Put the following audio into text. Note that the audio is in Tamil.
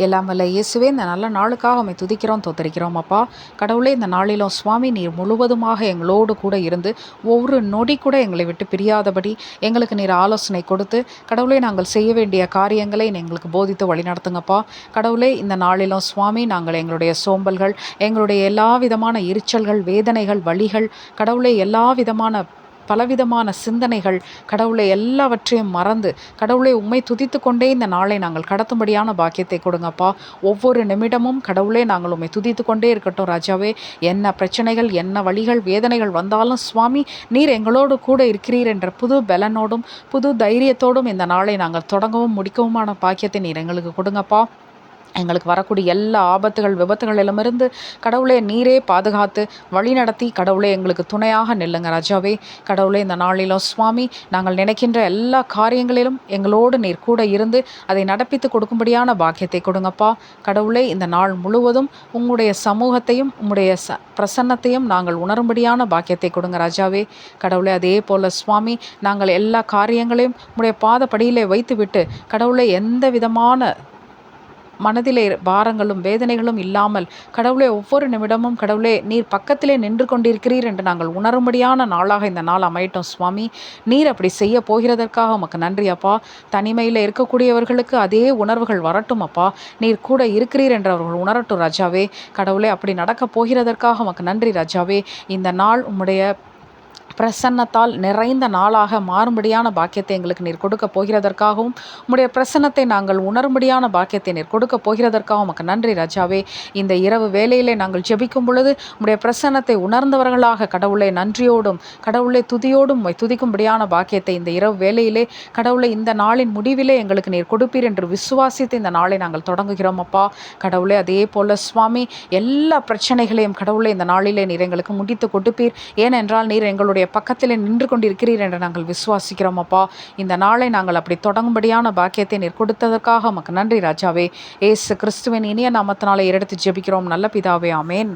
எல்லாம் வல்ல இயேசுவே, இந்த நல்ல நாளுக்காக உம்மை துதிக்கிறோம், தோத்தரிக்கிறோம் அப்பா. கடவுளே, இந்த நாளிலும் சுவாமி நீர் முழுவதுமாக எங்களோடு கூட இருந்து ஒவ்வொரு நொடி கூட எங்களை விட்டு பிரியாதபடி எங்களுக்கு நீர் ஆலோசனை கொடுத்து, கடவுளே நாங்கள் செய்ய வேண்டிய காரியங்களை எங்களுக்கு போதித்து வழிநடத்துங்கப்பா. கடவுளே, இந்த நாளிலும் சுவாமி நாங்கள் எங்களுடைய சோம்பல்கள், எங்களுடைய எல்லா விதமான எரிச்சல்கள், வேதனைகள், வலிகள், கடவுளே எல்லா விதமான பலவிதமான சிந்தனைகள், கடவுளை எல்லாவற்றையும் மறந்து, கடவுளை உம்மை துதித்து கொண்டே இந்த நாளை நாங்கள் கடத்தும்படியான பாக்கியத்தை கொடுங்கப்பா. ஒவ்வொரு நிமிடமும் கடவுளே நாங்கள் உம்மை துதித்து கொண்டே இருக்கட்டும் ராஜாவே. என்ன பிரச்சனைகள், என்ன வழிகள், வேதனைகள் வந்தாலும் சுவாமி நீர் எங்களோடு கூட இருக்கிறீர் என்ற புது பலனோடும் புது தைரியத்தோடும் இந்த நாளை நாங்கள் தொடங்கவும் முடிக்கவுமான பாக்கியத்தை நீர் எங்களுக்கு கொடுங்கப்பா. எங்களுக்கு வரக்கூடிய எல்லா ஆபத்துகள், விபத்துகளிலுமிருந்து கடவுளே நீரே பாதுகாத்து வழி நடத்தி, கடவுளே எங்களுக்கு துணையாக நில்லுங்க ராஜாவே. கடவுளே, இந்த நாளிலும் சுவாமி நாங்கள் நினைக்கின்ற எல்லா காரியங்களிலும் எங்களோடு நீர் கூட இருந்து அதை நடப்பித்து கொடுக்கும்படியான பாக்கியத்தை கொடுங்கப்பா. கடவுளே, இந்த நாள் முழுவதும் உங்களுடைய சமூகத்தையும் உம்முடைய பிரசன்னத்தையும் நாங்கள் உணரும்படியான பாக்கியத்தை கொடுங்க ராஜாவே. கடவுளே, அதே போல் சுவாமி நாங்கள் எல்லா காரியங்களையும் உம்முடைய பாதப்படியிலே வைத்துவிட்டு, கடவுளே எந்த விதமான மனதிலே பாரங்களும் வேதனைகளும் இல்லாமல், கடவுளே ஒவ்வொரு நிமிடமும் கடவுளே நீர் பக்கத்திலே நின்று கொண்டிருக்கிறீர் என்று நாங்கள் உணரும்படியான நாளாக இந்த நாள் அமையட்டும் சுவாமி. நீர் அப்படி செய்ய போகிறதற்காக உமக்கு நன்றி அப்பா. தனிமையில் இருக்கக்கூடியவர்களுக்கு அதே உணர்வுகள் வரட்டும் அப்பா. நீர் கூட இருக்கிறீர் என்று அவர்கள் உணரட்டும் ராஜாவே. கடவுளே, அப்படி நடக்கப் போகிறதற்காக உமக்கு நன்றி ராஜாவே. இந்த நாள் உம்முடைய பிரசன்னத்தால் நிறைந்த நாளாக மாறும்படியான பாக்கியத்தை எங்களுக்கு நீர் கொடுக்க போகிறதற்காகவும், உம்முடைய பிரசன்னத்தை நாங்கள் உணரும்படியான பாக்கியத்தை நீர் கொடுக்க போகிறதற்காகவும் உமக்கு நன்றி ராஜாவே. இந்த இரவு வேளையிலே நாங்கள் ஜெபிக்கும் பொழுது உம்முடைய பிரசன்னத்தை உணர்ந்தவர்களாக கடவுளை நன்றியோடும் கடவுளை துதியோடும் துதிக்கும்படியான பாக்கியத்தை இந்த இரவு வேளையிலே கடவுளை இந்த நாளின் முடிவிலே எங்களுக்கு நீர் கொடுப்பீர் என்று விசுவாசித்து இந்த நாளை நாங்கள் தொடங்குகிறோம் அப்பா. கடவுளே, அதே போல சுவாமி எல்லா பிரச்சனைகளையும் கடவுளை இந்த நாளிலே நீர் எங்களுக்கு முடித்து கொடுப்பீர். ஏனென்றால் நீர் எங்களுடைய பக்கத்தில் நின்று கொண்டிருக்கிறீர் என்று நாங்கள் விசுவாசிக்கிறோம் அப்பா. இந்த நாளை நாங்கள் அப்படி தொடங்கும்படியான பாக்கியத்தை நீர் கொடுத்ததற்காக உமக்கு நன்றி ராஜாவே. ஏசு கிறிஸ்துவின் இனிய நாமத்தினாலே எடுத்து ஜெபிக்கிறோம் நல்ல பிதாவே, ஆமேன்.